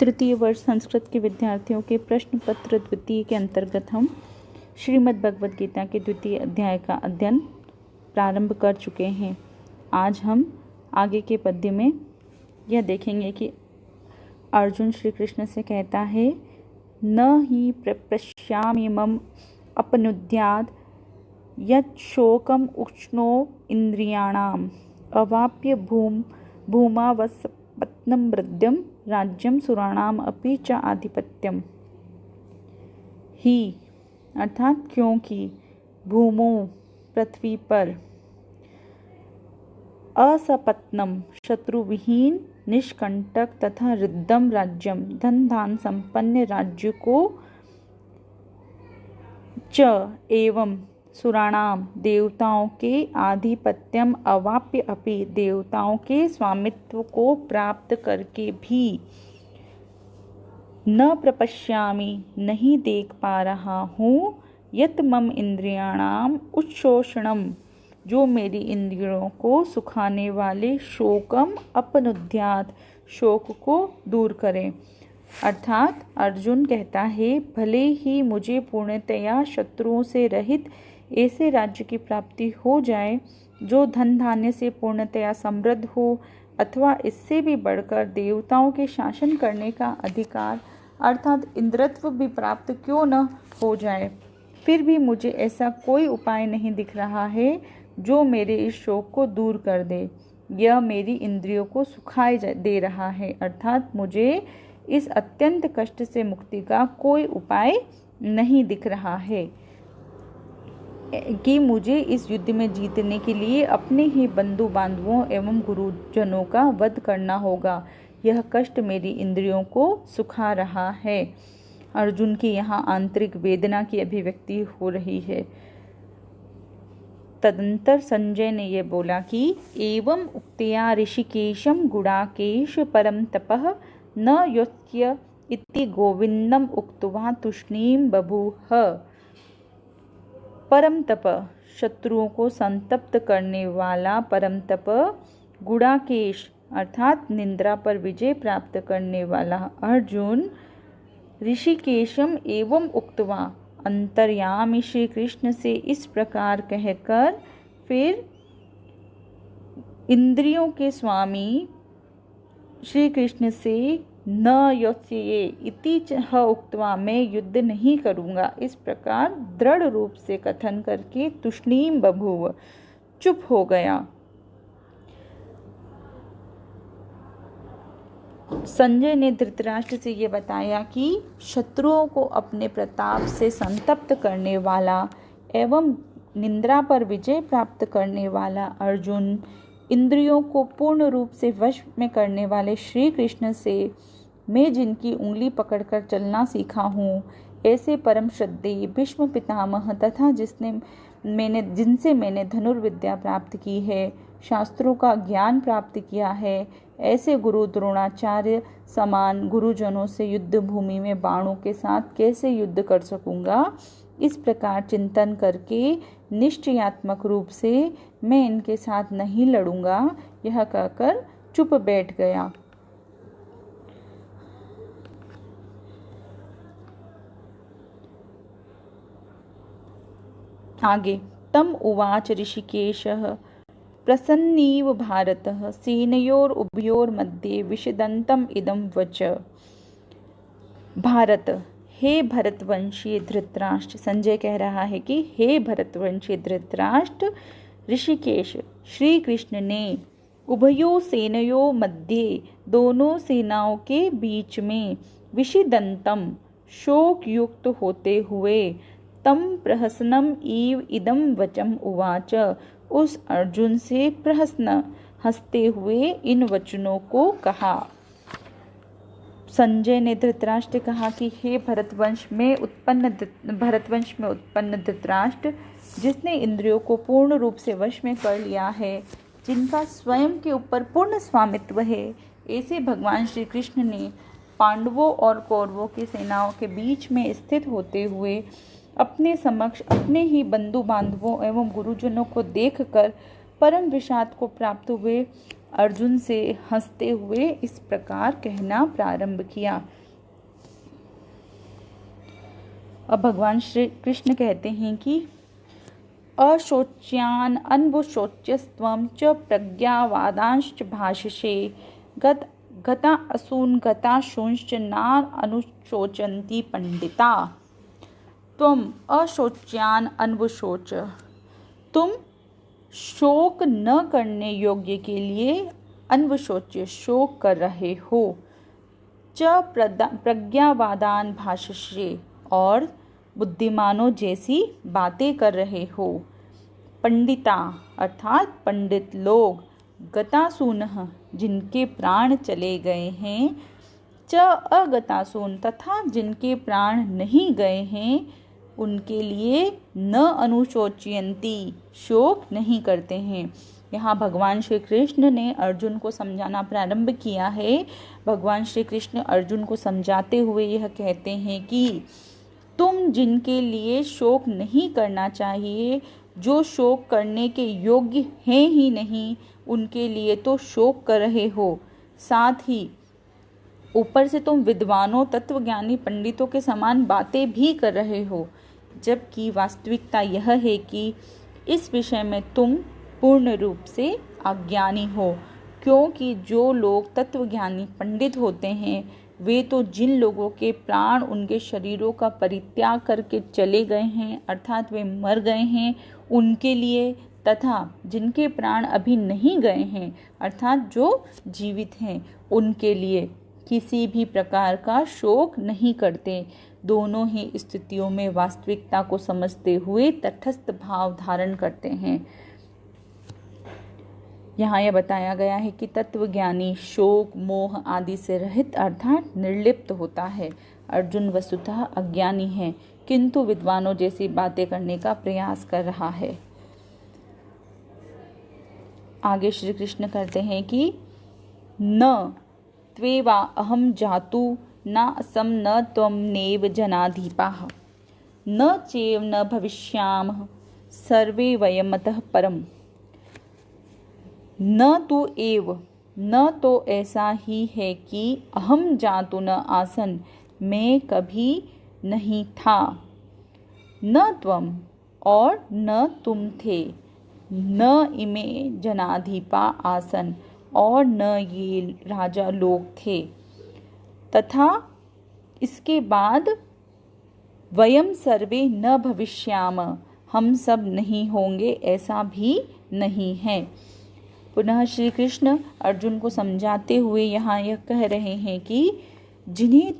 तृतीय वर्ष संस्कृत के विद्यार्थियों के प्रश्न पत्र द्वितीय के अंतर्गत हम श्रीमद् भगवद गीता के द्वितीय अध्याय का अध्ययन प्रारंभ कर चुके हैं। आज हम आगे के पद्य में यह देखेंगे कि अर्जुन श्री कृष्ण से कहता है, न ही प्रपश्यामि मम अपनुद्यात् यत् शोकम उष्णो इंद्रियाणाम अवाप्य भूमावसपत्नं मृद्यम राज्यम सुराणाम अपि च आधिपत्यम। ही अर्थात क्योंकि भूमो पृथ्वी पर असपत्नम शत्रुविहीन निष्कंटक तथा रिद्धम राज्यम धन धान संपन्न राज्य को च एवं सुराणाम देवताओं के आधिपत्यम अवाप्य अपि देवताओं के स्वामित्व को प्राप्त करके भी न प्रपश्यामि नहीं देख पा रहा हूँ यत मम इंद्रियाणाम उत्शोषणम जो मेरी इंद्रियों को सुखाने वाले शोकम अपनुद्यात् शोक को दूर करें। अर्थात अर्जुन कहता है, भले ही मुझे पूर्णतया शत्रुओं से रहित ऐसे राज्य की प्राप्ति हो जाए जो धन धान्य से पूर्णतया समृद्ध हो अथवा इससे भी बढ़कर देवताओं के शासन करने का अधिकार अर्थात इंद्रत्व भी प्राप्त क्यों न हो जाए, फिर भी मुझे ऐसा कोई उपाय नहीं दिख रहा है जो मेरे इस शोक को दूर कर दे। यह मेरी इंद्रियों को सुखाए दे रहा है, अर्थात मुझे इस अत्यंत कष्ट से मुक्ति का कोई उपाय नहीं दिख रहा है कि मुझे इस युद्ध में जीतने के लिए अपने ही बंधु बांधवों एवं गुरुजनों का वध करना होगा। यह कष्ट मेरी इंद्रियों को सुखा रहा है। अर्जुन की यहाँ आंतरिक वेदना की अभिव्यक्ति हो रही है। तदंतर संजय ने यह बोला कि एवं उक्तया ऋषिकेशम गुडाकेश परम तपः न योत्स्य इति गोविंदम उक्त्वा तुष्णीम बभूह। परम तप शत्रुओं को संतप्त करने वाला परम तप गुडाकेश अर्थात निंद्रा पर विजय प्राप्त करने वाला अर्जुन ऋषिकेशम एवं उक्त्वा अंतर्यामी श्री कृष्ण से इस प्रकार कहकर फिर इंद्रियों के स्वामी श्री कृष्ण से न योत्स्ये इति च उक्त्वा मैं युद्ध नहीं करूँगा इस प्रकार दृढ़ रूप से कथन करके तुष्णीम बभूव चुप हो गया। संजय ने धृतराष्ट्र से यह बताया कि शत्रुओं को अपने प्रताप से संतप्त करने वाला एवं निंद्रा पर विजय प्राप्त करने वाला अर्जुन इंद्रियों को पूर्ण रूप से वश में करने वाले श्री कृष्ण से मैं जिनकी उंगली पकड़कर चलना सीखा हूँ, ऐसे परम श्रद्धेय भीष्म पितामह तथा जिनसे मैंने धनुर्विद्या प्राप्त की है, शास्त्रों का ज्ञान प्राप्त किया है, ऐसे गुरु द्रोणाचार्य समान गुरुजनों से युद्ध भूमि में बाणों के साथ कैसे युद्ध कर सकूंगा, इस प्रकार चिंतन करके निश्चयात्मक रूप से मैं इनके साथ नहीं लड़ूंगा, यह कहकर चुप बैठ गया। आगे तम उवाच ऋषिकेशः प्रसन्नीव भारतः सेनयोर उभयोर मध्ये विषदन्तम इदं वच। भारत, हे भरतवंशीय धृतराष्ट्र, संजय कह रहा है कि हे भरतवंशीय धृतराष्ट्र, ऋषिकेश श्री कृष्ण ने उभयो सेनयों मध्य दोनों सेनाओं के बीच में विषिदंतम शोक युक्त होते हुए तम प्रहसनम इव इदम वचम उवाच उस अर्जुन से प्रहसन हंसते हुए इन वचनों को कहा। संजय ने धृतराष्ट्र कहा कि हे भरतवंश में उत्पन्न धृतराष्ट्र, जिसने इंद्रियों को पूर्ण रूप से वश में कर लिया है, जिनका स्वयं के ऊपर पूर्ण स्वामित्व है, ऐसे भगवान श्री कृष्ण ने पांडवों और कौरवों की सेनाओं के बीच में स्थित होते हुए अपने समक्ष अपने ही बंधु बांधवों एवं गुरुजनों को देखकर परम विषाद को प्राप्त हुए अर्जुन से हंसते हुए इस प्रकार कहना प्रारंभ किया। अब भगवान श्री कृष्ण कहते हैं कि अशोच्यान अन्वशोच्यस्त्वं च प्रज्ञावादांश्च भाषसे गता असून गता शूंश्च नान अनुशोचन्ति पंडिता। तुम अशोच्यान अन्वशोच, तुम शोक न करने योग्य के लिए अन्वशोच्य शोक कर रहे हो। च प्रज्ञावादान भाषसे, और बुद्धिमानों जैसी बातें कर रहे हो। पंडिता अर्थात पंडित लोग, गतासूनः जिनके प्राण चले गए हैं, च अगतासून तथा जिनके प्राण नहीं गए हैं, उनके लिए न अनुशोचयन्ति शोक नहीं करते हैं। यहाँ भगवान श्री कृष्ण ने अर्जुन को समझाना प्रारंभ किया है। भगवान श्री कृष्ण अर्जुन को समझाते हुए यह कहते हैं कि तुम जिनके लिए शोक नहीं करना चाहिए, जो शोक करने के योग्य हैं ही नहीं, उनके लिए तो शोक कर रहे हो। साथ ही ऊपर से तुम विद्वानों, तत्वज्ञानी, पंडितों के समान बातें भी कर रहे हो, जबकि वास्तविकता यह है कि इस विषय में तुम पूर्ण रूप से अज्ञानी हो। क्योंकि जो लोग तत्वज्ञानी पंडित होते हैं, वे तो जिन लोगों के प्राण उनके शरीरों का परित्याग करके चले गए हैं, अर्थात वे मर गए हैं, उनके लिए, तथा जिनके प्राण अभी नहीं गए हैं, अर्थात जो जीवित हैं, उनके लिए किसी भी प्रकार का शोक नहीं करते। दोनों ही स्थितियों में वास्तविकता को समझते हुए तटस्थ भाव धारण करते हैं। यहाँ यह बताया गया है कि तत्वज्ञानी शोक, मोह आदि से रहित अर्थात निर्लिप्त होता है। अर्जुन वस्तुतः अज्ञानी है, किंतु विद्वानों जैसी बातें करने का प्रयास कर रहा है। आगे श्री कृष्ण कहते हैं कि न त्वेवा अहम जातु न असम न त्वं नेव जनाधिपाः न चेव न भविष्यामः सर्वे वयमतः परम। न तो एव, न तो ऐसा ही है कि अहम जातु न आसन, मैं कभी नहीं था, न त्वम और न तुम थे, न इमे जनाधिपा आसन और न ये राजा लोग थे, तथा इसके बाद वयम सर्वे न भविष्याम, हम सब नहीं होंगे, ऐसा भी नहीं है। पुनः श्री कृष्ण अर्जुन को समझाते हुए यहाँ यह कह रहे हैं कि जिन्हें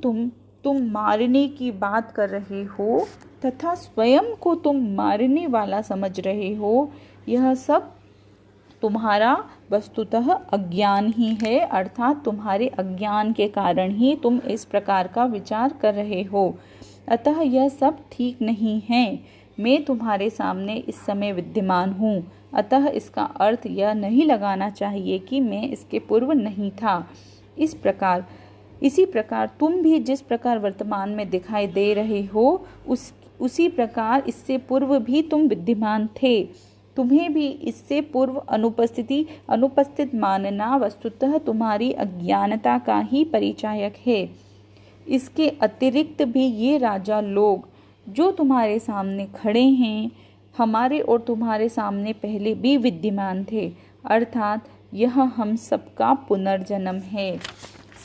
तुम मारने की बात कर रहे हो तथा स्वयं को तुम मारने वाला समझ रहे हो, यह सब तुम्हारा वस्तुतः अज्ञान ही है, अर्थात तुम्हारे अज्ञान के कारण ही तुम इस प्रकार का विचार कर रहे हो। अतः यह सब ठीक नहीं है। मैं तुम्हारे सामने इस समय विद्यमान हूँ, अतः इसका अर्थ यह नहीं लगाना चाहिए कि मैं इसके पूर्व नहीं था। इसी प्रकार तुम भी जिस प्रकार वर्तमान में दिखाई दे रहे हो, उसी प्रकार इससे पूर्व भी तुम विद्यमान थे। तुम्हें भी इससे पूर्व अनुपस्थित मानना वस्तुतः तुम्हारी अज्ञानता का ही परिचायक है। इसके अतिरिक्त भी ये राजा लोग जो तुम्हारे सामने खड़े हैं, हमारे और तुम्हारे सामने पहले भी विद्यमान थे, अर्थात यह हम सबका पुनर्जन्म है।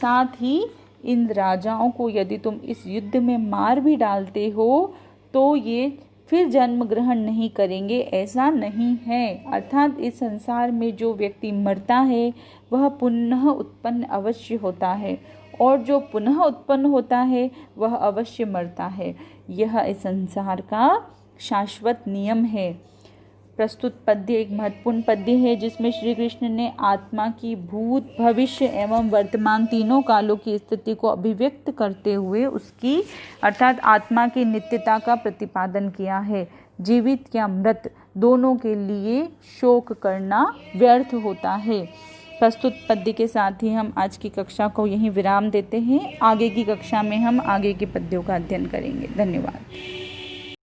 साथ ही इन राजाओं को यदि तुम इस युद्ध में मार भी डालते हो तो ये फिर जन्म ग्रहण नहीं करेंगे, ऐसा नहीं है। अर्थात इस संसार में जो व्यक्ति मरता है वह पुनः उत्पन्न अवश्य होता है, और जो पुनः उत्पन्न होता है वह अवश्य मरता है। यह इस संसार का शाश्वत नियम है। प्रस्तुत पद्य एक महत्वपूर्ण पद्य है जिसमें श्री कृष्ण ने आत्मा की भूत, भविष्य एवं वर्तमान तीनों कालों की स्थिति को अभिव्यक्त करते हुए उसकी अर्थात आत्मा की नित्यता का प्रतिपादन किया है। जीवित या मृत दोनों के लिए शोक करना व्यर्थ होता है। प्रस्तुत पद्य के साथ ही हम आज की कक्षा को यहीं विराम देते हैं। आगे की कक्षा में हम आगे के पद्यों का अध्ययन करेंगे। धन्यवाद।